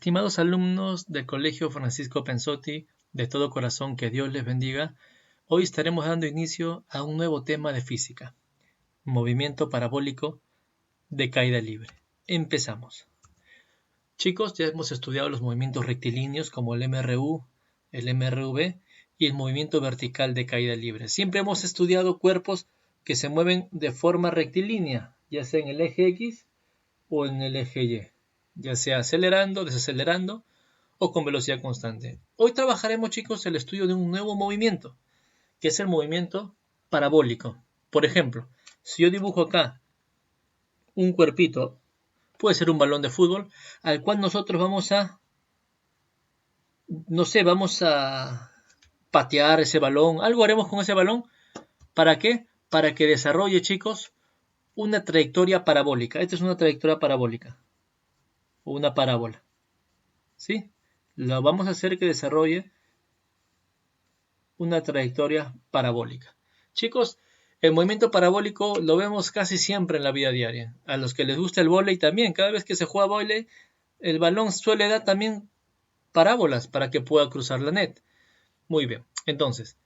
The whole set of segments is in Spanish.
Estimados alumnos del Colegio Francisco Pensotti, de todo corazón que Dios les bendiga, hoy estaremos dando inicio a un nuevo tema de física, movimiento parabólico de caída libre. Empezamos. Chicos, ya hemos estudiado los movimientos rectilíneos como el MRU, el MRV y el movimiento vertical de caída libre. Siempre hemos estudiado cuerpos que se mueven de forma rectilínea, ya sea en el eje X o en el eje Y, ya sea acelerando, desacelerando o con velocidad constante. Hoy trabajaremos, chicos, el estudio de un nuevo movimiento, que es el movimiento parabólico. Por ejemplo, si yo dibujo acá un cuerpito, puede ser un balón de fútbol, al cual nosotros vamos a patear ese balón, algo haremos con ese balón. ¿Para qué? Para que desarrolle, chicos, una trayectoria parabólica. Esta es una trayectoria parabólica, o una parábola, ¿sí? Lo vamos a hacer que desarrolle una trayectoria parabólica. Chicos, el movimiento parabólico lo vemos casi siempre en la vida diaria. A los que les gusta el vóley también, cada vez que se juega vóley, el balón suele dar también parábolas para que pueda cruzar la net. Muy bien, entonces,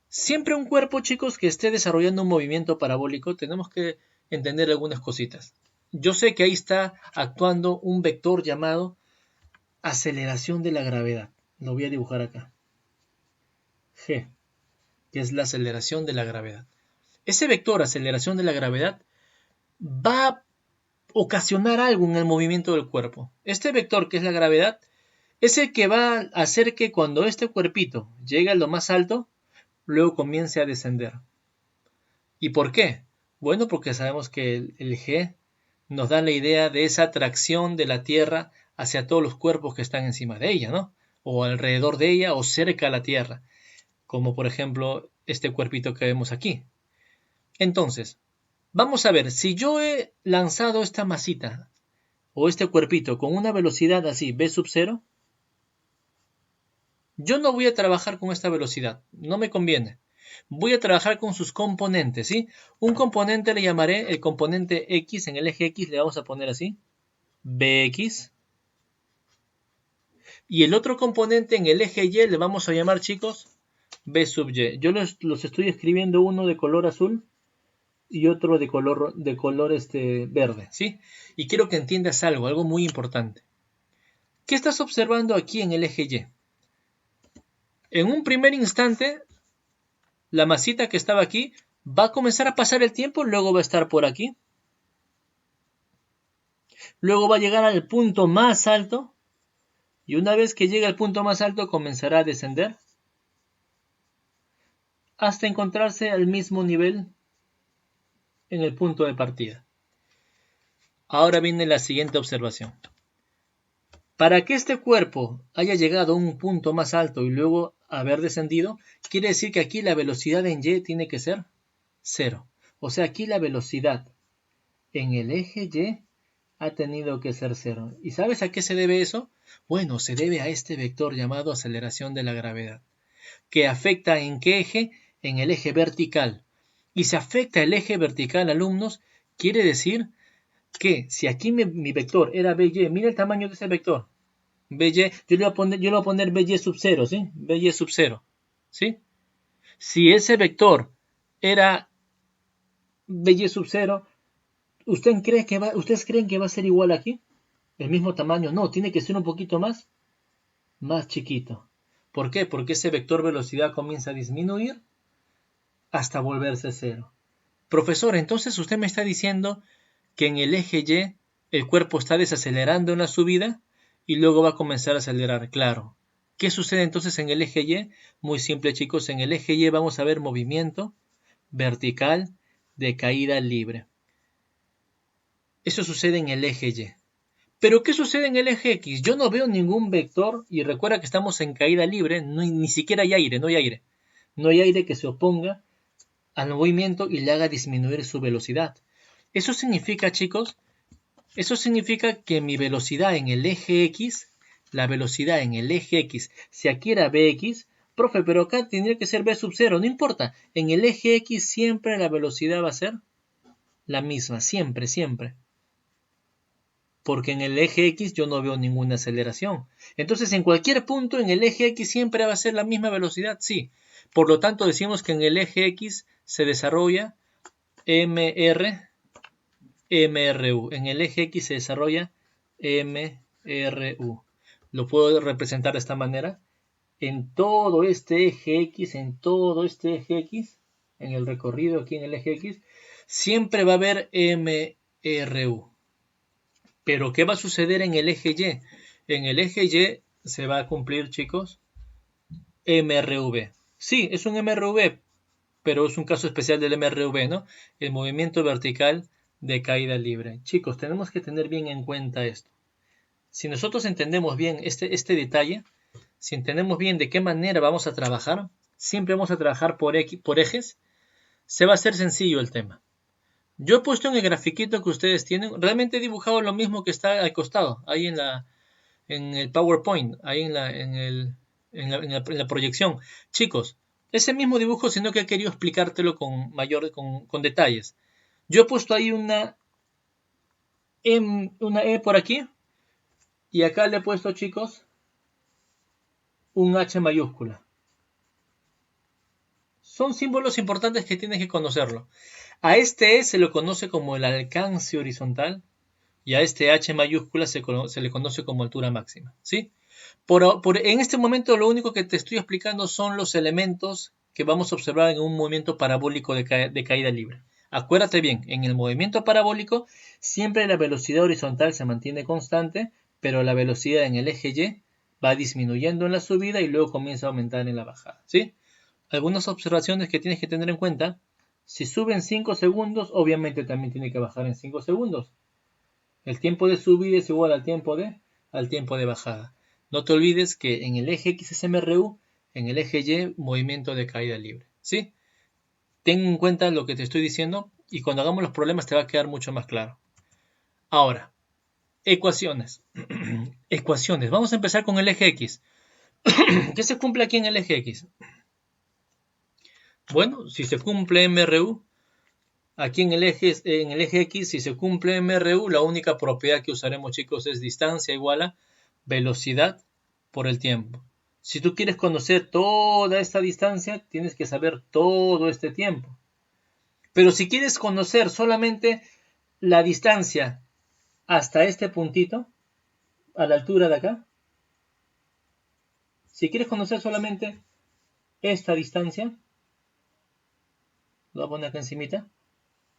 siempre un cuerpo, chicos, que esté desarrollando un movimiento parabólico, tenemos que entender algunas cositas. Yo sé que ahí está actuando un vector llamado aceleración de la gravedad. Lo voy a dibujar acá. G, que es la aceleración de la gravedad. Ese vector aceleración de la gravedad va a ocasionar algo en el movimiento del cuerpo. Este vector, que es la gravedad, es el que va a hacer que cuando este cuerpito llegue a lo más alto, luego comience a descender. ¿Y por qué? Bueno, porque sabemos que el G nos da la idea de esa atracción de la Tierra hacia todos los cuerpos que están encima de ella, ¿no? O alrededor de ella o cerca a la Tierra, como por ejemplo este cuerpito que vemos aquí. Entonces, vamos a ver, si yo he lanzado esta masita o este cuerpito con una velocidad así, v sub 0, yo no voy a trabajar con esta velocidad, no me conviene. Voy a trabajar con sus componentes, ¿sí? Un componente le llamaré el componente X, en el eje X le vamos a poner así, Bx. Y el otro componente en el eje Y le vamos a llamar, chicos, B sub Y. Yo los estoy escribiendo uno de color azul y otro de color verde, ¿sí? Y quiero que entiendas algo muy importante. ¿Qué estás observando aquí en el eje Y? En un primer instante, la masita que estaba aquí va a comenzar a pasar el tiempo, luego va a estar por aquí. Luego va a llegar al punto más alto y una vez que llegue al punto más alto comenzará a descender hasta encontrarse al mismo nivel en el punto de partida. Ahora viene la siguiente observación. Para que este cuerpo haya llegado a un punto más alto y luego haber descendido, quiere decir que aquí la velocidad en Y tiene que ser 0. O sea, aquí la velocidad en el eje Y ha tenido que ser 0. ¿Y sabes a qué se debe eso? Bueno, se debe a este vector llamado aceleración de la gravedad, que afecta ¿en qué eje? En el eje vertical. Y si afecta el eje vertical, alumnos, quiere decir que si aquí mi vector era BY, mira el tamaño de ese vector. BY, yo le voy a poner BY sub 0, ¿sí? BY sub 0, ¿sí? Si ese vector era BY sub 0, ¿ustedes creen que va a ser igual aquí? ¿El mismo tamaño? No, tiene que ser un poquito más chiquito. ¿Por qué? Porque ese vector velocidad comienza a disminuir hasta volverse 0. Profesor, entonces usted me está diciendo que en el eje Y el cuerpo está desacelerando en la subida y luego va a comenzar a acelerar. Claro. ¿Qué sucede entonces en el eje Y? Muy simple, chicos. En el eje Y vamos a ver movimiento vertical de caída libre. Eso sucede en el eje Y. ¿Pero qué sucede en el eje X? Yo no veo ningún vector y recuerda que estamos en caída libre, ni siquiera hay aire, no hay aire. No hay aire que se oponga al movimiento y le haga disminuir su velocidad. Eso significa, chicos, eso significa que mi velocidad en el eje X, la velocidad en el eje X, si aquí era Bx, profe, pero acá tendría que ser B sub 0, no importa. En el eje X siempre la velocidad va a ser la misma, siempre, siempre. porque en el eje X yo no veo ninguna aceleración. Entonces, en cualquier punto en el eje X siempre va a ser la misma velocidad, sí. Por lo tanto, decimos que en el eje X se desarrolla mr, mru. En el eje X se desarrolla mru. Lo puedo representar de esta manera. En todo este eje X, en el recorrido aquí en el eje X, siempre va a haber mru. Pero ¿qué va a suceder en el eje Y? En el eje Y se va a cumplir, chicos, MRV. Sí, es un MRV, pero es un caso especial del MRV, ¿no? El movimiento vertical de caída libre. Chicos, tenemos que tener bien en cuenta esto. Si nosotros entendemos bien este detalle, si entendemos bien de qué manera vamos a trabajar, siempre vamos a trabajar por ejes, se va a hacer sencillo el tema. Yo he puesto en el grafiquito que ustedes tienen, realmente he dibujado lo mismo que está al costado, ahí en el PowerPoint, ahí en la proyección. Chicos, ese mismo dibujo, sino que he querido explicártelo con detalles. Yo he puesto ahí una E por aquí, y acá le he puesto, chicos, un H mayúscula. Son símbolos importantes que tienes que conocerlo. A este E se lo conoce como el alcance horizontal y a este H mayúscula se le conoce como altura máxima, ¿sí? En este momento lo único que te estoy explicando son los elementos que vamos a observar en un movimiento parabólico de caída libre. Acuérdate bien, en el movimiento parabólico siempre la velocidad horizontal se mantiene constante, pero la velocidad en el eje Y va disminuyendo en la subida y luego comienza a aumentar en la bajada, ¿sí? Algunas observaciones que tienes que tener en cuenta: si sube en 5 segundos, obviamente también tiene que bajar en 5 segundos. El tiempo de subida es igual al tiempo de bajada. No te olvides que en el eje X es MRU, en el eje Y movimiento de caída libre, ¿sí? Ten en cuenta lo que te estoy diciendo y cuando hagamos los problemas te va a quedar mucho más claro. Ahora, ecuaciones. Ecuaciones. Vamos a empezar con el eje X. ¿Qué se cumple aquí en el eje X? Bueno, si se cumple MRU, aquí en el eje X, si se cumple MRU, la única propiedad que usaremos, chicos, es distancia igual a velocidad por el tiempo. Si tú quieres conocer toda esta distancia, tienes que saber todo este tiempo. Pero si quieres conocer solamente la distancia hasta este puntito, a la altura de acá, si quieres conocer solamente esta distancia, lo voy a poner acá encimita.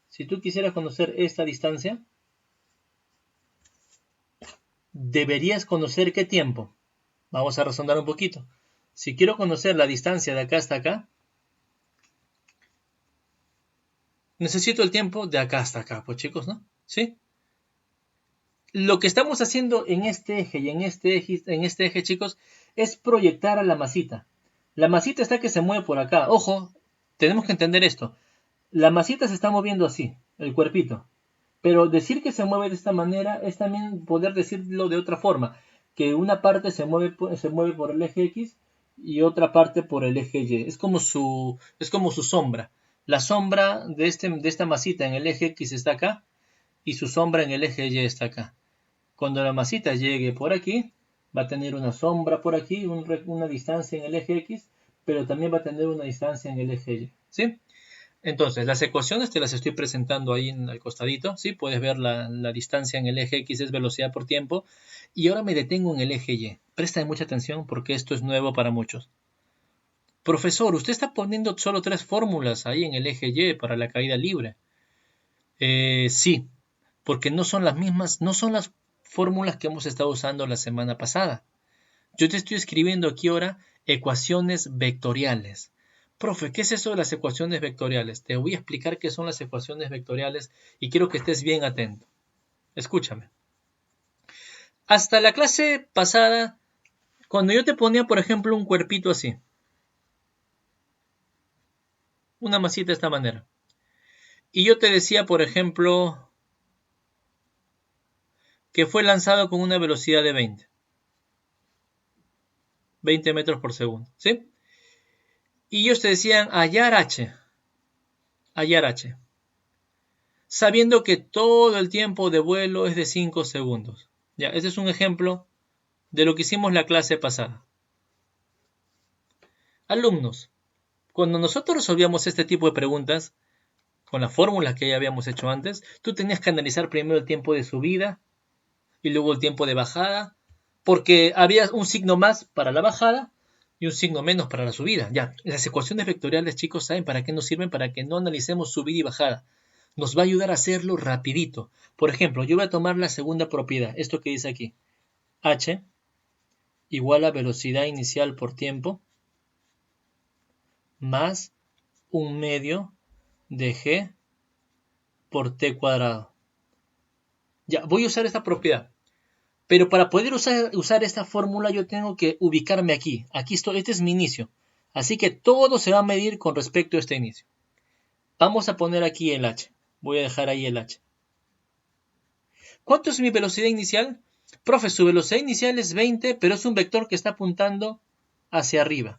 Si tú quisieras conocer esta distancia, deberías conocer qué tiempo. Vamos a razonar un poquito. Si quiero conocer la distancia de acá hasta acá, necesito el tiempo de acá hasta acá, pues chicos, ¿no? ¿Sí? Lo que estamos haciendo en este eje y en este eje, chicos, es proyectar a la masita. La masita está que se mueve por acá. Ojo, tenemos que entender esto. La masita se está moviendo así, el cuerpito. Pero decir que se mueve de esta manera es también poder decirlo de otra forma. Que una parte se mueve por el eje X y otra parte por el eje Y. Es como su sombra. La sombra de esta masita en el eje X está acá y su sombra en el eje Y está acá. Cuando la masita llegue por aquí, va a tener una sombra por aquí, una distancia en el eje X, pero también va a tener una distancia en el eje Y. ¿Sí? Entonces, las ecuaciones te las estoy presentando ahí al costadito, ¿sí? Puedes ver la distancia en el eje X es velocidad por tiempo. Y ahora me detengo en el eje Y. Presta mucha atención porque esto es nuevo para muchos. Profesor, usted está poniendo solo 3 fórmulas ahí en el eje Y para la caída libre. Sí, porque no son las mismas, no son las fórmulas que hemos estado usando la semana pasada. Yo te estoy escribiendo aquí ahora ecuaciones vectoriales. Profe, ¿qué es eso de las ecuaciones vectoriales? Te voy a explicar qué son las ecuaciones vectoriales y quiero que estés bien atento. Escúchame. Hasta la clase pasada, cuando yo te ponía, por ejemplo, un cuerpito así, una masita de esta manera, y yo te decía, por ejemplo, que fue lanzado con una velocidad de 20 metros por segundo, ¿sí? Y ellos te decían hallar H. sabiendo que todo el tiempo de vuelo es de 5 segundos. Ya, ese es un ejemplo de lo que hicimos la clase pasada. Alumnos, cuando nosotros resolvíamos este tipo de preguntas, con las fórmulas que ya habíamos hecho antes, tú tenías que analizar primero el tiempo de subida y luego el tiempo de bajada, porque había un signo más para la bajada y un signo menos para la subida. Ya, las ecuaciones vectoriales, chicos, ¿saben para qué nos sirven? Para que no analicemos subida y bajada. Nos va a ayudar a hacerlo rapidito. Por ejemplo, yo voy a tomar la segunda propiedad, esto que dice aquí. H igual a velocidad inicial por tiempo más un medio de g por t cuadrado. Ya, voy a usar esta propiedad. Pero para poder usar esta fórmula yo tengo que ubicarme aquí. Aquí estoy, este es mi inicio. Así que todo se va a medir con respecto a este inicio. Vamos a poner aquí el h. Voy a dejar ahí el h. ¿Cuánto es mi velocidad inicial? Profe, su velocidad inicial es 20, pero es un vector que está apuntando hacia arriba.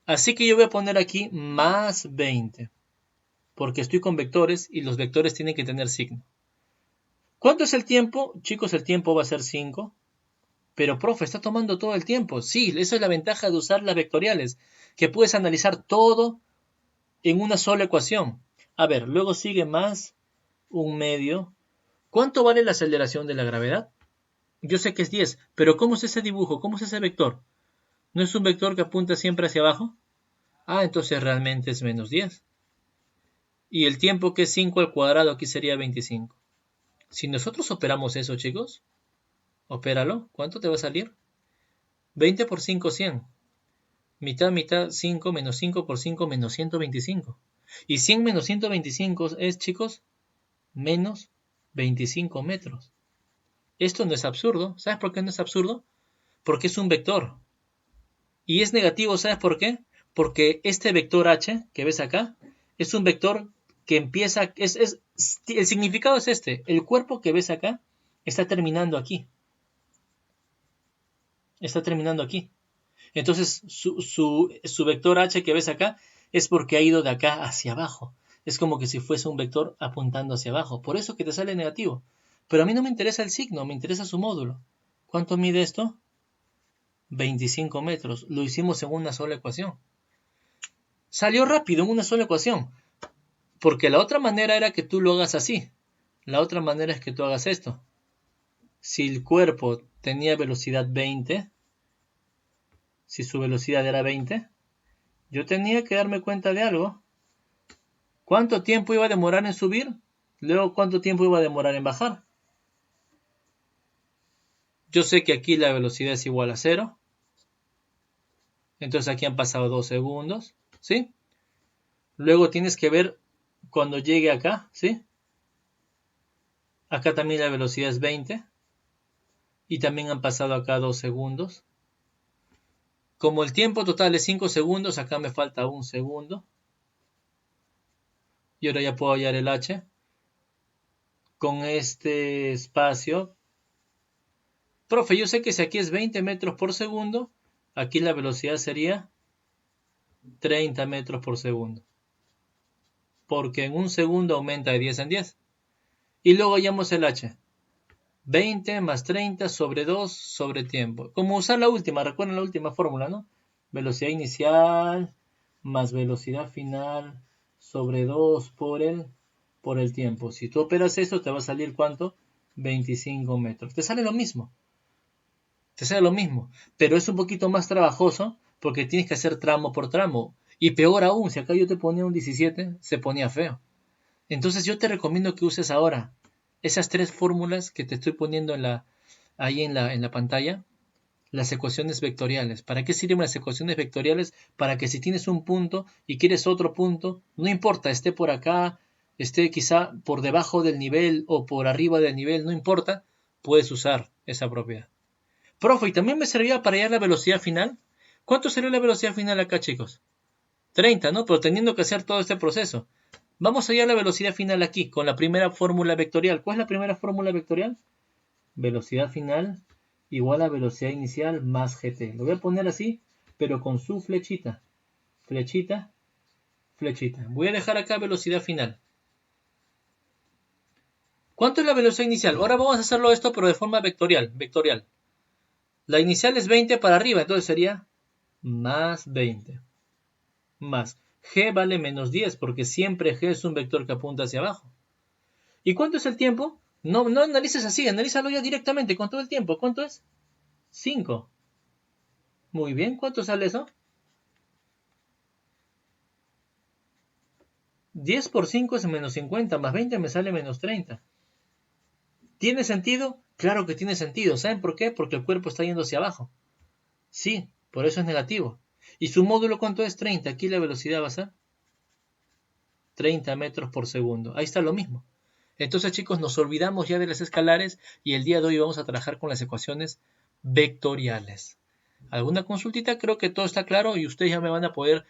Así que yo voy a poner aquí más 20. Porque estoy con vectores y los vectores tienen que tener signo. ¿Cuánto es el tiempo? Chicos, el tiempo va a ser 5. Pero, profe, está tomando todo el tiempo. Sí, esa es la ventaja de usar las vectoriales, que puedes analizar todo en una sola ecuación. A ver, luego sigue más un medio. ¿Cuánto vale la aceleración de la gravedad? Yo sé que es 10, pero ¿cómo es ese dibujo? ¿Cómo es ese vector? ¿No es un vector que apunta siempre hacia abajo? Ah, entonces realmente es menos 10. Y el tiempo que es 5 al cuadrado aquí sería 25. Si nosotros operamos eso, chicos, opéralo. ¿Cuánto te va a salir? 20 por 5, 100. Mitad, mitad, 5 menos 5 por 5 menos 125. Y 100 menos 125 es, chicos, menos 25 metros. Esto no es absurdo. ¿Sabes por qué no es absurdo? Porque es un vector. Y es negativo, ¿sabes por qué? Porque este vector h que ves acá es un vector que empieza... el significado es este. El cuerpo que ves acá está terminando aquí. Está terminando aquí. Entonces, su vector h que ves acá es porque ha ido de acá hacia abajo. Es como que si fuese un vector apuntando hacia abajo. Por eso que te sale negativo. Pero a mí no me interesa el signo, me interesa su módulo. ¿Cuánto mide esto? 25 metros. Lo hicimos en una sola ecuación. Salió rápido en una sola ecuación. Porque la otra manera era que tú lo hagas así. La otra manera es que tú hagas esto. Si el cuerpo tenía velocidad 20, si su velocidad era 20, yo tenía que darme cuenta de algo. ¿Cuánto tiempo iba a demorar en subir? Luego, ¿cuánto tiempo iba a demorar en bajar? Yo sé que aquí la velocidad es igual a 0. Entonces aquí han pasado 2 segundos. ¿Sí? Luego tienes que ver cuando llegue acá. ¿Sí? Acá también la velocidad es 20. Y también han pasado acá 2 segundos. Como el tiempo total es 5 segundos, acá me falta 1 segundo. Y ahora ya puedo hallar el h. Con este espacio. Profe, yo sé que si aquí es 20 metros por segundo, aquí la velocidad sería 30 metros por segundo. Porque en un segundo aumenta de 10 en 10. Y luego hallamos el h. 20 más 30 sobre 2 sobre tiempo. Como usar la última, recuerden la última fórmula, ¿no? Velocidad inicial más velocidad final sobre 2 por el tiempo. Si tú operas eso, te va a salir ¿cuánto? 25 metros. Te sale lo mismo. Te sale lo mismo. Pero es un poquito más trabajoso porque tienes que hacer tramo por tramo. Y peor aún, si acá yo te ponía un 17, se ponía feo. Entonces yo te recomiendo que uses ahora esas tres fórmulas que te estoy poniendo ahí en la pantalla, las ecuaciones vectoriales. ¿Para qué sirven las ecuaciones vectoriales? Para que si tienes un punto y quieres otro punto, no importa, esté por acá, esté quizá por debajo del nivel o por arriba del nivel, no importa, puedes usar esa propiedad. Profe, ¿y también me servía para hallar la velocidad final? ¿Cuánto sería la velocidad final acá, chicos? 30, ¿no? Pero teniendo que hacer todo este proceso. Vamos a hallar la velocidad final aquí, con la primera fórmula vectorial. ¿Cuál es la primera fórmula vectorial? Velocidad final igual a velocidad inicial más gt. Lo voy a poner así, pero con su flechita. Flechita, flechita. Voy a dejar acá velocidad final. ¿Cuánto es la velocidad inicial? Ahora vamos a hacerlo esto, pero de forma vectorial. La inicial es 20 para arriba, entonces sería más 20. Más. G vale menos 10, porque siempre G es un vector que apunta hacia abajo. ¿Y cuánto es el tiempo? No analices así, analízalo ya directamente. ¿Cuánto es el tiempo? ¿Cuánto es? 5. Muy bien, ¿cuánto sale eso? 10 por 5 es menos 50, más 20 me sale menos 30. ¿Tiene sentido? Claro que tiene sentido. ¿Saben por qué? Porque el cuerpo está yendo hacia abajo. Sí, por eso es negativo. ¿Y su módulo cuánto es? 30. Aquí la velocidad va a ser 30 metros por segundo. Ahí está lo mismo. Entonces, chicos, nos olvidamos ya de las escalares y el día de hoy vamos a trabajar con las ecuaciones vectoriales. ¿Alguna consultita? Creo que todo está claro y ustedes ya me van a poder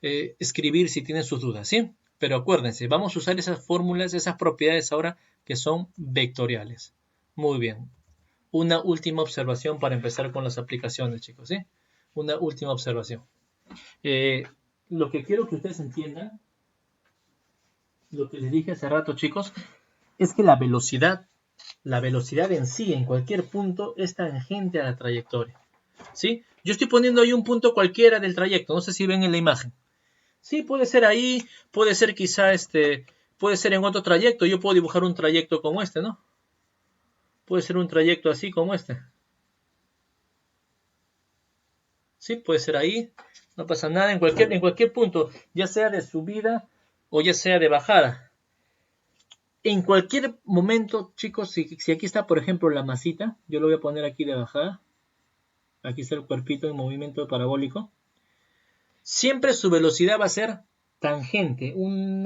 escribir si tienen sus dudas, ¿sí? Pero acuérdense, vamos a usar esas fórmulas, esas propiedades ahora que son vectoriales. Muy bien. Una última observación para empezar con las aplicaciones, chicos, ¿sí? Una última observación. Lo que quiero que ustedes entiendan, lo que les dije hace rato, chicos, es que la velocidad en sí, en cualquier punto, es tangente a la trayectoria, ¿sí? Yo estoy poniendo ahí un punto cualquiera del trayecto, no sé si ven en la imagen. Sí, puede ser ahí, puede ser quizá puede ser en otro trayecto. Yo puedo dibujar un trayecto como este, ¿no? Puede ser un trayecto así como este. Sí, puede ser ahí, no pasa nada, en cualquier punto, ya sea de subida o ya sea de bajada. En cualquier momento, chicos, si aquí está, por ejemplo, la masita, yo lo voy a poner aquí de bajada. Aquí está el cuerpito en movimiento parabólico. Siempre su velocidad va a ser tangente, un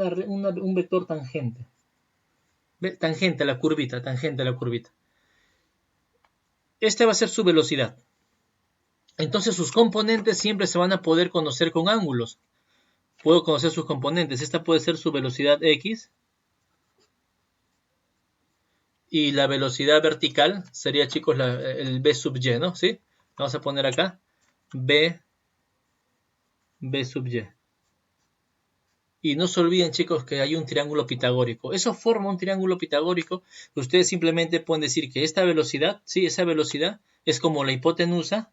vector tangente. Tangente a la curvita, tangente a la curvita. Esta va a ser su velocidad. Entonces sus componentes siempre se van a poder conocer con ángulos. Puedo conocer sus componentes. Esta puede ser su velocidad X. Y la velocidad vertical sería, chicos, el B sub Y, ¿no? ¿Sí? Vamos a poner acá B sub Y. Y no se olviden, chicos, que hay un triángulo pitagórico. Eso forma un triángulo pitagórico. Ustedes simplemente pueden decir que esta velocidad, sí, esa velocidad es como la hipotenusa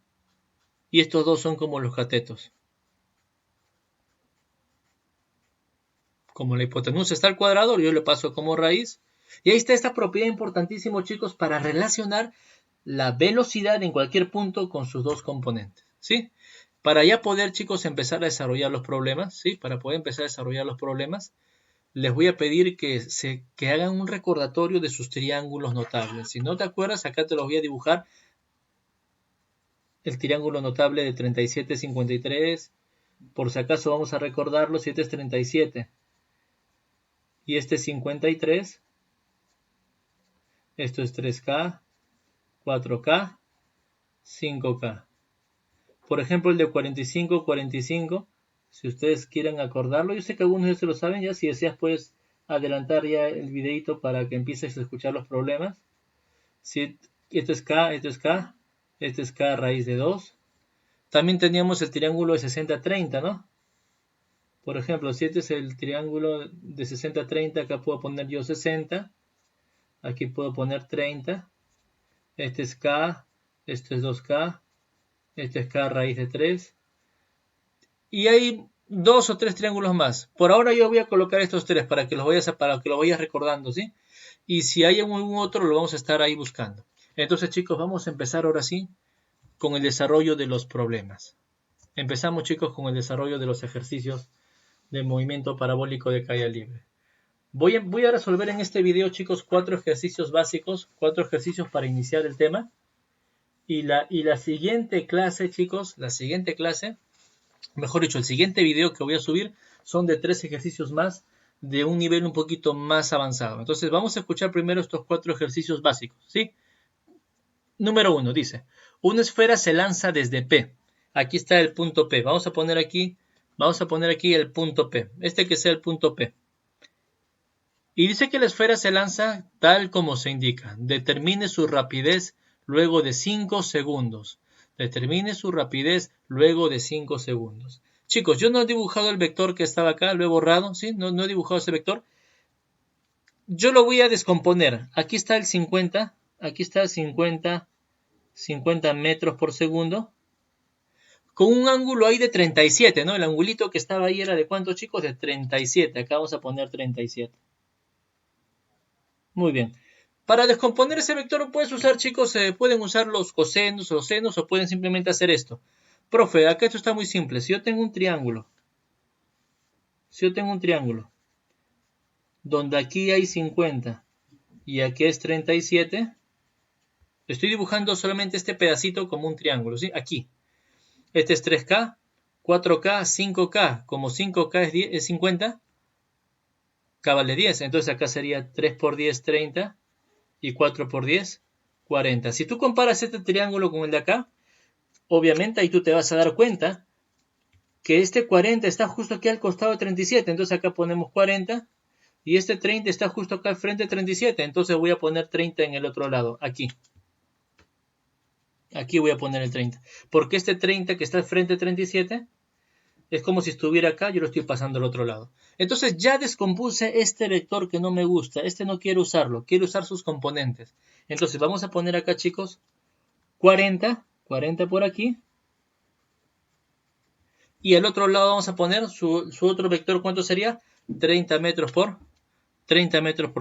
y estos dos son como los catetos. Como la hipotenusa está al cuadrado, yo le paso como raíz. Y ahí está esta propiedad importantísima, chicos, para relacionar la velocidad en cualquier punto con sus dos componentes, ¿sí? Para ya poder, chicos, empezar a desarrollar los problemas, ¿sí? Para poder empezar a desarrollar los problemas, les voy a pedir que hagan un recordatorio de sus triángulos notables. Si no te acuerdas, acá te los voy a dibujar. El triángulo notable de 37, 53. Por si acaso vamos a recordarlo, 7 es 37. Y este es 53. Esto es 3K, 4K, 5K. Por ejemplo, el de 45, 45. Si ustedes quieren acordarlo, yo sé que algunos ya se lo saben, ya si deseas puedes adelantar ya el videito para que empieces a escuchar los problemas. Si, esto es K, esto es K, esto es K raíz de 2. También teníamos el triángulo de 60-30, ¿no? Por ejemplo, si este es el triángulo de 60-30, acá puedo poner yo 60, aquí puedo poner 30, este es K, esto es 2K, este es K raíz de 3, y hay 2 o 3 triángulos más. Por ahora yo voy a colocar estos 3 para que los vayas recordando, ¿sí? Y si hay algún otro, lo vamos a estar ahí buscando. Entonces, chicos, vamos a empezar ahora sí con el desarrollo de los problemas. Empezamos, chicos, con el desarrollo de los ejercicios de movimiento parabólico de caída libre. Voy a resolver en este video, chicos, 4 ejercicios básicos, 4 ejercicios para iniciar el tema. Y la siguiente clase, chicos, el siguiente video que voy a subir son de 3 ejercicios más de un nivel un poquito más avanzado. Entonces vamos a escuchar primero estos 4 ejercicios básicos, ¿sí? Número 1, dice, una esfera se lanza desde P. Aquí está el punto P. Vamos a poner aquí el punto P. Que sea el punto P. Y dice que la esfera se lanza tal como se indica. Determine su rapidez luego de 5 segundos. Determine su rapidez luego de 5 segundos. Chicos, yo no he dibujado el vector que estaba acá, lo he borrado, ¿sí? No he dibujado ese vector. yo lo voy a descomponer. Aquí está el 50, aquí está 50 metros por segundo, con un ángulo ahí de 37, ¿no? El angulito que estaba ahí era de ¿cuántos, chicos? De 37. Acá vamos a poner 37. Muy bien. Para descomponer ese vector puedes usar, chicos, pueden usar los cosenos o los senos o pueden simplemente hacer esto. Profe, acá esto está muy simple. Si yo tengo un triángulo, donde aquí hay 50 y aquí es 37, estoy dibujando solamente este pedacito como un triángulo, ¿sí? Aquí. Este es 3K, 4K, 5K. Como 5K es 50, K vale 10. Entonces acá sería 3 por 10, 30. Y 4 por 10, 40. Si tú comparas este triángulo con el de acá, obviamente ahí tú te vas a dar cuenta que este 40 está justo aquí al costado de 37. Entonces acá ponemos 40. Y este 30 está justo acá al frente de 37. Entonces voy a poner 30 en el otro lado, aquí. Aquí voy a poner el 30. Porque este 30 que está al frente de 37 es como si estuviera acá, yo lo estoy pasando al otro lado. Entonces ya descompuse este vector que no me gusta. Este no quiero usarlo, quiero usar sus componentes. Entonces vamos a poner acá, chicos, 40 por aquí. Y al otro lado vamos a poner su otro vector, ¿cuánto sería? 30 metros por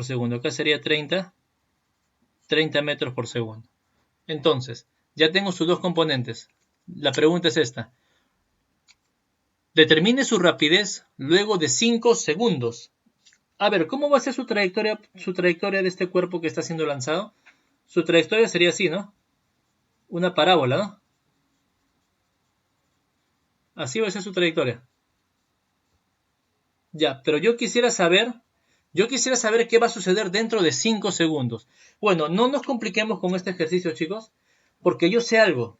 segundo. Acá sería 30 metros por segundo. Entonces, ya tengo sus dos componentes. La pregunta es esta. Determine su rapidez luego de 5 segundos. A ver, ¿cómo va a ser su trayectoria de este cuerpo que está siendo lanzado? Su trayectoria sería así, ¿no? Una parábola, ¿no? Así va a ser su trayectoria. Ya, pero yo quisiera saber qué va a suceder dentro de 5 segundos. Bueno, no nos compliquemos con este ejercicio, chicos, porque yo sé algo.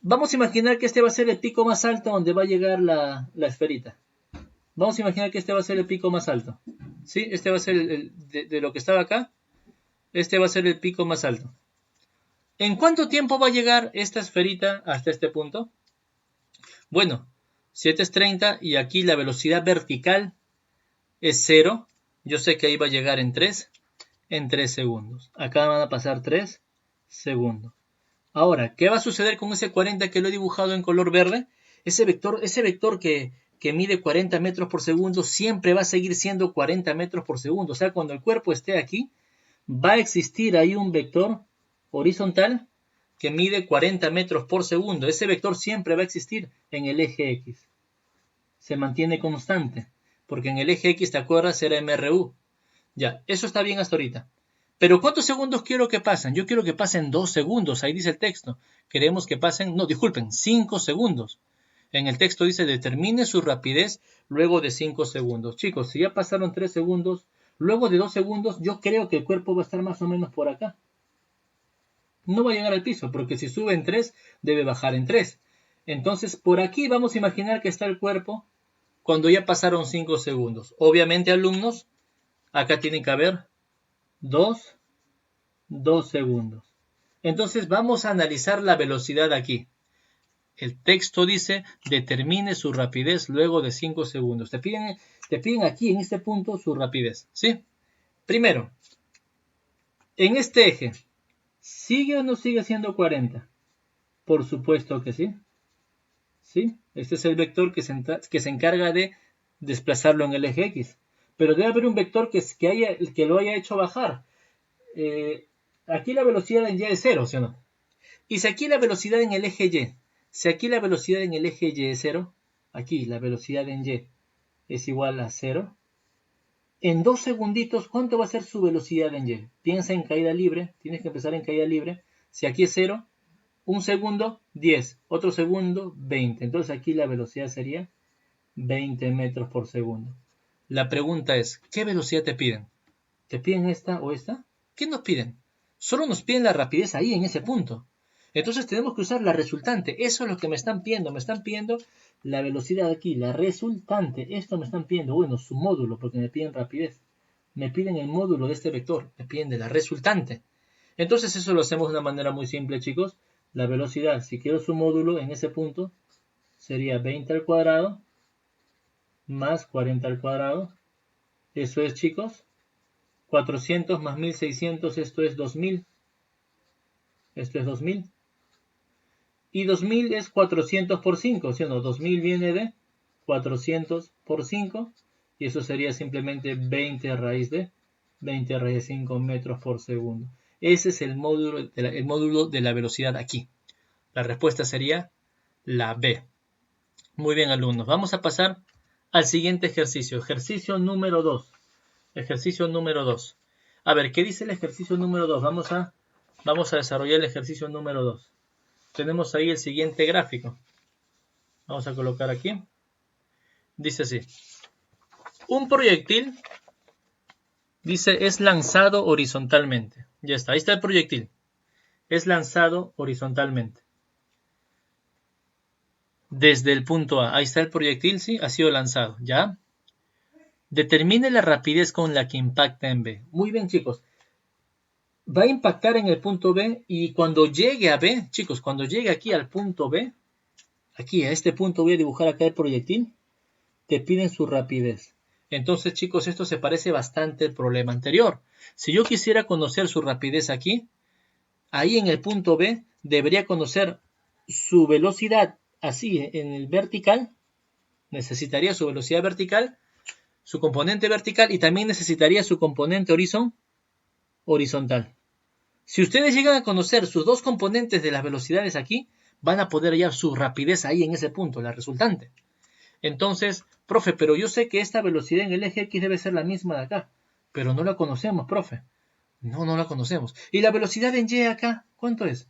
Vamos a imaginar que este va a ser el pico más alto donde va a llegar la esferita. Vamos a imaginar que este va a ser el pico más alto. ¿Sí? Este va a ser de lo que estaba acá. Este va a ser el pico más alto. ¿En cuánto tiempo va a llegar esta esferita hasta este punto? Bueno, 7 es 30 y aquí la velocidad vertical es 0. Yo sé que ahí va a llegar en 3 segundos. Acá van a pasar 3 segundos. Ahora, ¿qué va a suceder con ese 40 que lo he dibujado en color verde? Ese vector que mide 40 metros por segundo siempre va a seguir siendo 40 metros por segundo. O sea, cuando el cuerpo esté aquí, va a existir ahí un vector horizontal que mide 40 metros por segundo. Ese vector siempre va a existir en el eje X. Se mantiene constante, porque en el eje X, ¿te acuerdas? Era MRU. Ya, eso está bien hasta ahorita. Pero ¿cuántos segundos quiero que pasen? Yo quiero que pasen 2 segundos, ahí dice el texto. Queremos que pasen, no, disculpen, 5 segundos. En el texto dice, determine su rapidez luego de 5 segundos. Chicos, si ya pasaron 3 segundos, luego de 2 segundos, yo creo que el cuerpo va a estar más o menos por acá. No va a llegar al piso, porque si sube en 3, debe bajar en 3. Entonces, por aquí vamos a imaginar que está el cuerpo cuando ya pasaron 5 segundos. Obviamente, alumnos, acá tienen que haber 2 segundos. Entonces vamos a analizar la velocidad aquí. El texto dice, determine su rapidez luego de 5 segundos. Te piden aquí, en este punto, su rapidez. ¿Sí? Primero, en este eje, ¿sigue o no sigue siendo 40? Por supuesto que sí. ¿Sí? Este es el vector que se encarga de desplazarlo en el eje X. Pero debe haber un vector que lo haya hecho bajar. Aquí la velocidad en Y es 0, ¿sí o no? Y si aquí la velocidad en el eje Y, es 0, aquí la velocidad en Y es igual a 0, en 2 segunditos, ¿cuánto va a ser su velocidad en Y? Piensa en caída libre, tienes que empezar en caída libre. Si aquí es 0, un segundo, 10, otro segundo, 20. Entonces aquí la velocidad sería 20 metros por segundo. La pregunta es, ¿qué velocidad te piden? ¿Te piden esta o esta? ¿Qué nos piden? Solo nos piden la rapidez ahí, en ese punto. Entonces tenemos que usar la resultante. Eso es lo que me están pidiendo. Me están pidiendo la velocidad aquí, la resultante. Esto me están pidiendo, bueno, su módulo, porque me piden rapidez. Me piden el módulo de este vector. Me piden de la resultante. Entonces eso lo hacemos de una manera muy simple, chicos. La velocidad, si quiero su módulo en ese punto, sería 20 al cuadrado más 40 al cuadrado. Eso es, chicos, 400 más 1600, esto es 2000. Esto es 2000. Y 2000 es 400 por 5, ¿sí o no? 2000 viene de 400 por 5. Y eso sería simplemente 20 a raíz de 5 metros por segundo. Ese es el módulo de la velocidad aquí. La respuesta sería la B. Muy bien, alumnos. Vamos a pasar al siguiente ejercicio. Ejercicio número 2. Ejercicio número 2. A ver, ¿qué dice el ejercicio número 2? Vamos a desarrollar el ejercicio número 2. Tenemos ahí el siguiente gráfico. Vamos a colocar aquí. Dice así. Un proyectil, dice, es lanzado horizontalmente. Ya está, ahí está el proyectil. Es lanzado horizontalmente. Desde el punto A. Ahí está el proyectil, sí, ha sido lanzado. ¿Ya? Determine la rapidez con la que impacta en B. Muy bien, chicos. Va a impactar en el punto B y cuando llegue a B, chicos, cuando llegue aquí al punto B, aquí a este punto voy a dibujar acá el proyectil, te piden su rapidez. Entonces, chicos, esto se parece bastante al problema anterior. Si yo quisiera conocer su rapidez aquí, ahí en el punto B debería conocer su velocidad así en el vertical, necesitaría su velocidad vertical, su componente vertical y también necesitaría su componente horizontal. Si ustedes llegan a conocer sus dos componentes de las velocidades aquí, van a poder hallar su rapidez ahí en ese punto, la resultante. Entonces, profe, pero yo sé que esta velocidad en el eje X debe ser la misma de acá, pero no la conocemos, profe. No la conocemos. ¿Y la velocidad en Y acá, cuánto es?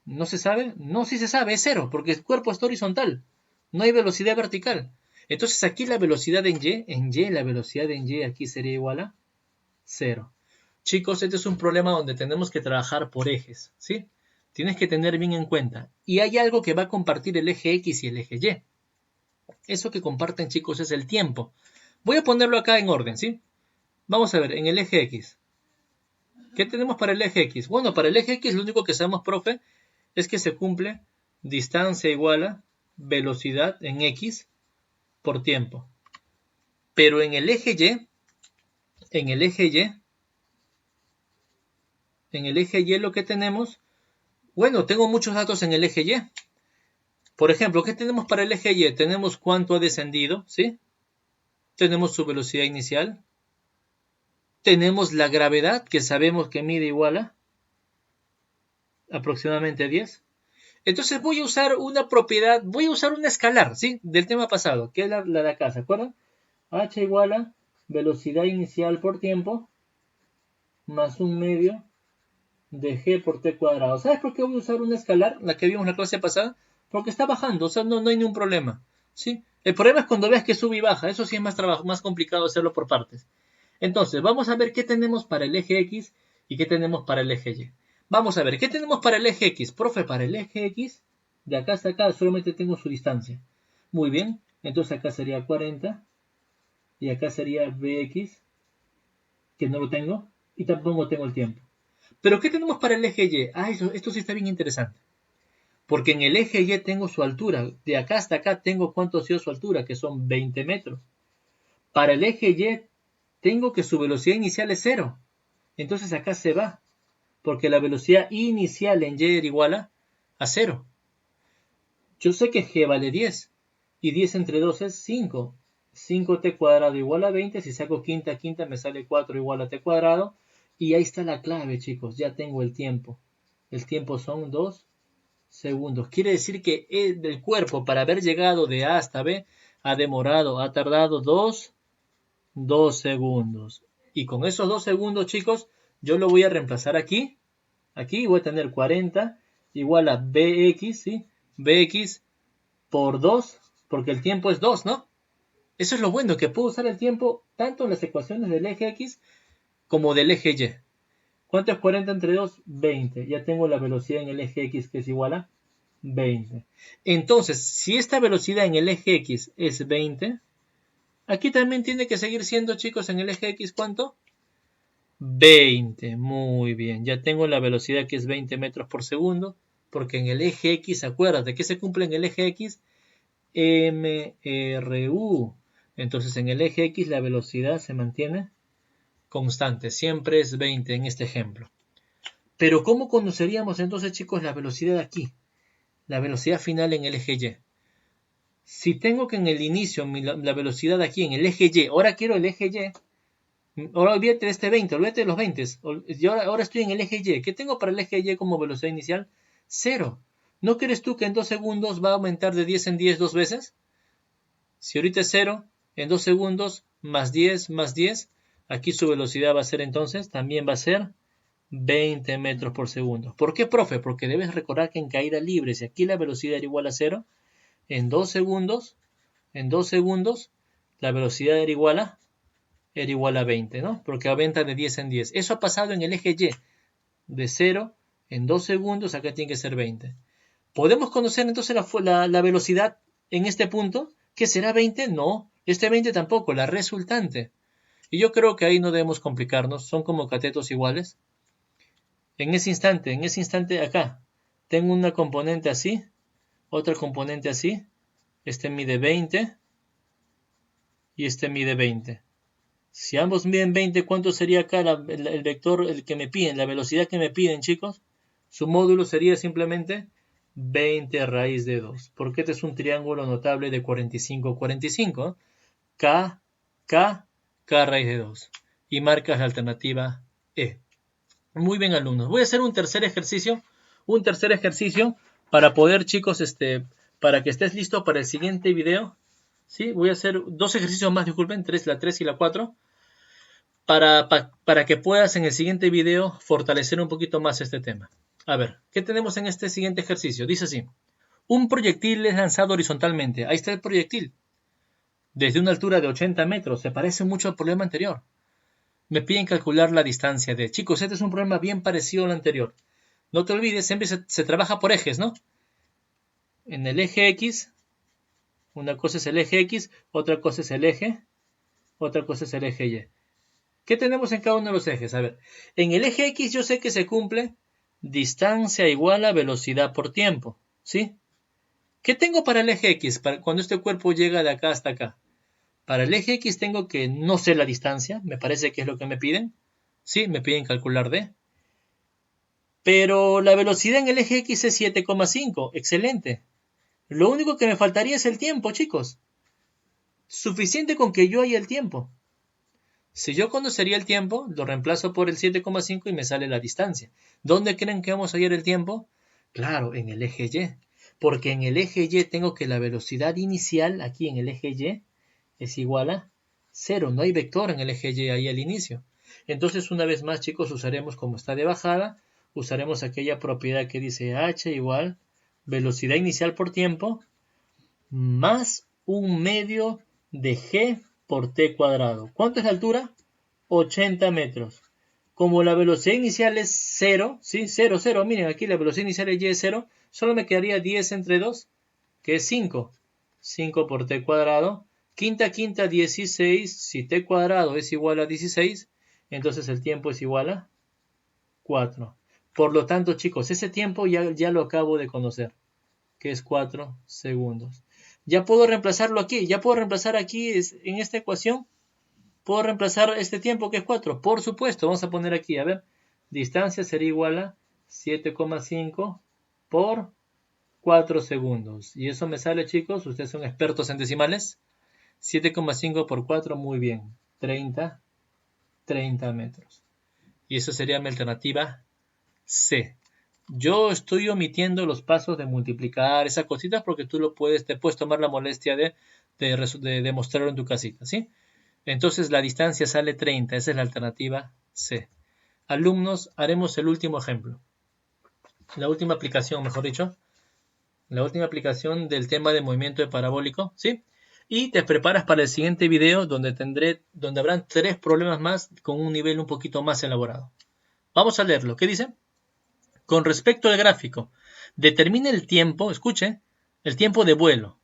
¿No se sabe? No, sí se sabe, es cero, porque el cuerpo está horizontal. No hay velocidad vertical. Entonces aquí la velocidad en Y, la velocidad en Y aquí sería igual a 0. Chicos, este es un problema donde tenemos que trabajar por ejes, ¿sí? Tienes que tener bien en cuenta. Y hay algo que va a compartir el eje X y el eje Y. Eso que comparten, chicos, es el tiempo. Voy a ponerlo acá en orden, ¿sí? Vamos a ver, en el eje X. ¿Qué tenemos para el eje X? Bueno, para el eje X lo único que sabemos, profe, es que se cumple distancia igual a velocidad en X por tiempo. Pero en el eje Y, en el eje Y lo que tenemos, bueno, tengo muchos datos en el eje Y. Por ejemplo, ¿qué tenemos para el eje Y? Tenemos cuánto ha descendido, ¿sí? Tenemos su velocidad inicial. Tenemos la gravedad, que sabemos que mide igual a aproximadamente 10. Entonces voy a usar una propiedad, voy a usar una escalar, ¿sí? Del tema pasado, que es la de acá, ¿se acuerdan? H igual a velocidad inicial por tiempo más un medio de g por t cuadrado. ¿Sabes por qué voy a usar una escalar, la que vimos en la clase pasada? Porque está bajando, o sea, no hay ningún problema, ¿sí? El problema es cuando ves que sube y baja, eso sí es más complicado hacerlo por partes. Entonces, vamos a ver qué tenemos para el eje X y qué tenemos para el eje Y. Vamos a ver, ¿qué tenemos para el eje X? Profe, para el eje X, de acá hasta acá solamente tengo su distancia. Muy bien, entonces acá sería 40 y acá sería Bx, que no lo tengo, y tampoco tengo el tiempo. Pero ¿qué tenemos para el eje Y? Ah, esto sí está bien interesante. Porque en el eje Y tengo su altura. De acá hasta acá tengo cuánto ha sido su altura, que son 20 metros. Para el eje Y tengo que su velocidad inicial es 0. Entonces acá se va. Porque la velocidad inicial en Y era igual a 0. Yo sé que G vale 10. Y 10 entre 2 es 5. 5t cuadrado igual a 20. Si saco quinta me sale 4 igual a t cuadrado. Y ahí está la clave, chicos. Ya tengo el tiempo. El tiempo son 2 segundos. Quiere decir que el cuerpo para haber llegado de A hasta B ha tardado 2 segundos. Y con esos 2 segundos, chicos, yo lo voy a reemplazar aquí. Aquí voy a tener 40 igual a Bx, ¿sí? Bx por 2, porque el tiempo es 2, ¿no? Eso es lo bueno, que puedo usar el tiempo tanto en las ecuaciones del eje X como del eje Y. ¿Cuánto es 40 entre 2? 20. Ya tengo la velocidad en el eje X que es igual a 20. Entonces, si esta velocidad en el eje X es 20, aquí también tiene que seguir siendo, chicos, en el eje X, ¿cuánto? 20. Muy bien. Ya tengo la velocidad que es 20 metros por segundo, porque en el eje X, acuérdate, ¿qué se cumple en el eje X? MRU. Entonces, en el eje X la velocidad se mantiene constante, siempre es 20 en este ejemplo. Pero ¿cómo conoceríamos entonces, chicos, la velocidad aquí? La velocidad final en el eje Y. Si tengo que en el inicio la velocidad aquí en el eje Y, ahora quiero el eje Y, ahora olvídate de este 20, olvídate de los 20, yo ahora estoy en el eje Y. ¿Qué tengo para el eje Y como velocidad inicial? 0. ¿No crees tú que en 2 segundos va a aumentar de 10 en 10 dos veces? Si ahorita es 0, en 2 segundos, más 10, aquí su velocidad va a ser entonces, también va a ser 20 metros por segundo. ¿Por qué, profe? Porque debes recordar que en caída libre, si aquí la velocidad era igual a 0, en 2 segundos, la velocidad era igual a 20, ¿no? Porque aumenta de 10 en 10. Eso ha pasado en el eje Y, de 0, en 2 segundos, acá tiene que ser 20. ¿Podemos conocer entonces la velocidad en este punto? ¿Qué será 20? No, este 20 tampoco, la resultante. Y yo creo que ahí no debemos complicarnos, son como catetos iguales. En ese instante acá, tengo una componente así, otra componente así, este mide 20 y este mide 20. Si ambos miden 20, ¿cuánto sería acá el vector el que me piden, la velocidad que me piden, chicos? Su módulo sería simplemente 20 raíz de 2, porque este es un triángulo notable de 45, 45. K, K, K raíz de 2. Y marcas la alternativa E. Muy bien, alumnos. Voy a hacer un tercer ejercicio para poder, chicos, para que estés listo para el siguiente video. ¿Sí? Voy a hacer 2 ejercicios más, disculpen, la 3 y la 4. Para que puedas en el siguiente video fortalecer un poquito más este tema. A ver, ¿qué tenemos en este siguiente ejercicio? Dice así: un proyectil es lanzado horizontalmente. Ahí está el proyectil. Desde una altura de 80 metros. Se parece mucho al problema anterior. Me piden calcular la distancia de... Chicos, este es un problema bien parecido al anterior. No te olvides, siempre se trabaja por ejes, ¿no? En el eje X, una cosa es el eje X, otra cosa es el eje, otra cosa es el eje Y. ¿Qué tenemos en cada uno de los ejes? A ver, en el eje X yo sé que se cumple distancia igual a velocidad por tiempo, ¿sí? ¿Qué tengo para el eje X? Cuando este cuerpo llega de acá hasta acá. Para el eje X tengo que no sé la distancia, me parece que es lo que me piden. Sí, me piden calcular D. Pero la velocidad en el eje X es 7,5, excelente. Lo único que me faltaría es el tiempo, chicos. Suficiente con que yo haya el tiempo. Si yo conocería el tiempo, lo reemplazo por el 7,5 y me sale la distancia. ¿Dónde creen que vamos a hallar el tiempo? Claro, en el eje Y. Porque en el eje Y tengo que la velocidad inicial, aquí en el eje Y, es igual a 0. No hay vector en el eje Y ahí al inicio. Entonces, una vez más, chicos, usaremos, como está de bajada, usaremos aquella propiedad que dice h igual velocidad inicial por tiempo más un medio de g por t cuadrado. ¿Cuánto es la altura? 80 metros. Como la velocidad inicial es 0, ¿sí? 0, 0, miren aquí la velocidad inicial es y es 0, solo me quedaría 10 entre 2, que es 5. 5 por t cuadrado. Quinta, 16. Si t cuadrado es igual a 16, entonces el tiempo es igual a 4. Por lo tanto, chicos, ese tiempo ya lo acabo de conocer, que es 4 segundos. Ya puedo reemplazarlo aquí, ya puedo reemplazar aquí en esta ecuación. ¿Puedo reemplazar este tiempo que es 4? Por supuesto, vamos a poner aquí, a ver, distancia sería igual a 7,5 por 4 segundos. Y eso me sale, chicos, ustedes son expertos en decimales. 7,5 por 4, muy bien, 30 metros. Y eso sería mi alternativa C. Yo estoy omitiendo los pasos de multiplicar esas cositas porque tú te puedes tomar la molestia de demostrarlo en tu casita, ¿sí? Entonces la distancia sale 30, esa es la alternativa C. Alumnos, haremos el último ejemplo. La última aplicación, mejor dicho. La última aplicación del tema de movimiento de parabólico, ¿sí? Y te preparas para el siguiente video donde habrán 3 problemas más con un nivel un poquito más elaborado. Vamos a leerlo. ¿Qué dice? Con respecto al gráfico, determine el tiempo, escuche, el tiempo de vuelo.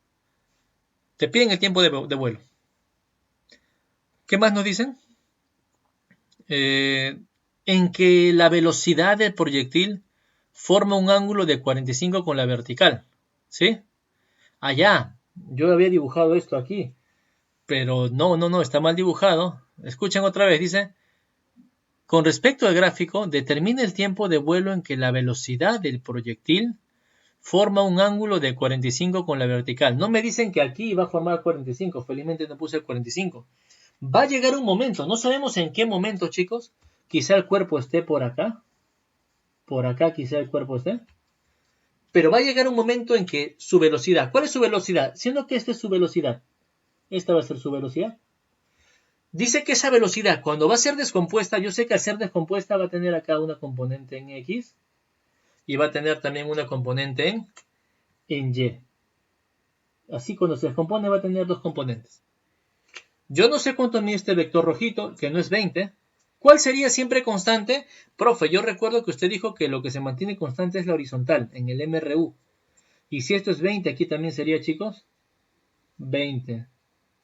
Te piden el tiempo de vuelo. ¿Qué más nos dicen? En que la velocidad del proyectil forma un ángulo de 45 con la vertical. ¿Sí? Allá, yo había dibujado esto aquí, pero no, está mal dibujado. Escuchen otra vez, dice, Con respecto al gráfico, determina el tiempo de vuelo en que la velocidad del proyectil forma un ángulo de 45 con la vertical. No me dicen que aquí va a formar 45, felizmente no puse el 45. Va a llegar un momento, no sabemos en qué momento, chicos. Quizá el cuerpo esté por acá quizá el cuerpo esté. Pero va a llegar un momento en que su velocidad, ¿cuál es su velocidad? Siendo que esta es su velocidad, esta va a ser su velocidad. Dice que esa velocidad, cuando va a ser descompuesta, yo sé que al ser descompuesta va a tener acá una componente en X y va a tener también una componente en Y. Así cuando se descompone va a tener dos componentes. Yo no sé cuánto mide este vector rojito, que no es 20. ¿Cuál sería siempre constante? Profe, yo recuerdo que usted dijo que lo que se mantiene constante es la horizontal, en el MRU. Y si esto es 20, aquí también sería, chicos, 20.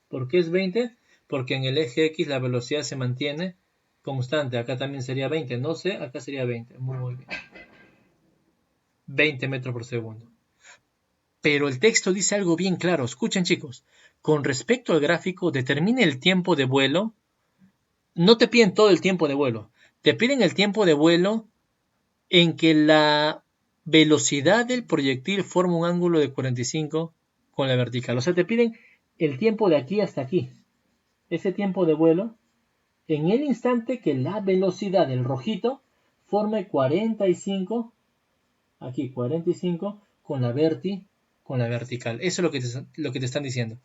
¿Por qué es 20? Porque en el eje X la velocidad se mantiene constante. Acá también sería 20. No sé, acá sería 20. Muy bien. 20 metros por segundo. Pero el texto dice algo bien claro. Escuchen, chicos. Con respecto al gráfico, determine el tiempo de vuelo. No te piden todo el tiempo de vuelo. Te piden el tiempo de vuelo en que la velocidad del proyectil forma un ángulo de 45 con la vertical. O sea, te piden el tiempo de aquí hasta aquí. Ese tiempo de vuelo en el instante que la velocidad del rojito forme 45, aquí 45, con la vertical. Eso es lo que te están diciendo.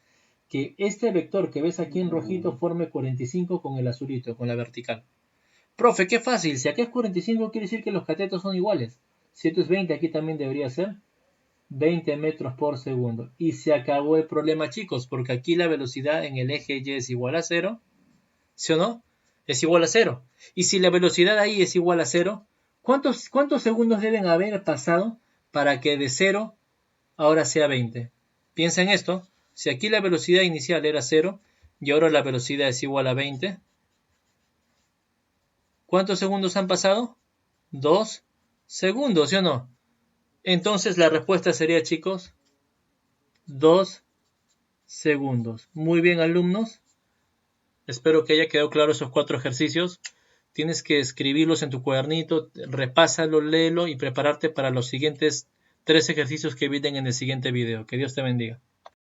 Que este vector que ves aquí en rojito forme 45 con el azulito, con la vertical. Profe, qué fácil. Si acá es 45, quiere decir que los catetos son iguales. Si esto es 20, aquí también debería ser 20 metros por segundo. Y se acabó el problema, chicos, porque aquí la velocidad en el eje Y es igual a 0. ¿Sí o no? Es igual a 0. Y si la velocidad ahí es igual a 0, ¿cuántos segundos deben haber pasado para que de 0 ahora sea 20? Piensa en esto. Si aquí la velocidad inicial era 0 y ahora la velocidad es igual a 20, ¿cuántos segundos han pasado? 2 segundos, ¿sí o no? Entonces la respuesta sería, chicos, 2 segundos. Muy bien, alumnos. Espero que haya quedado claro esos 4 ejercicios. Tienes que escribirlos en tu cuadernito, repásalo, léelo y prepararte para los siguientes 3 ejercicios que vienen en el siguiente video. Que Dios te bendiga.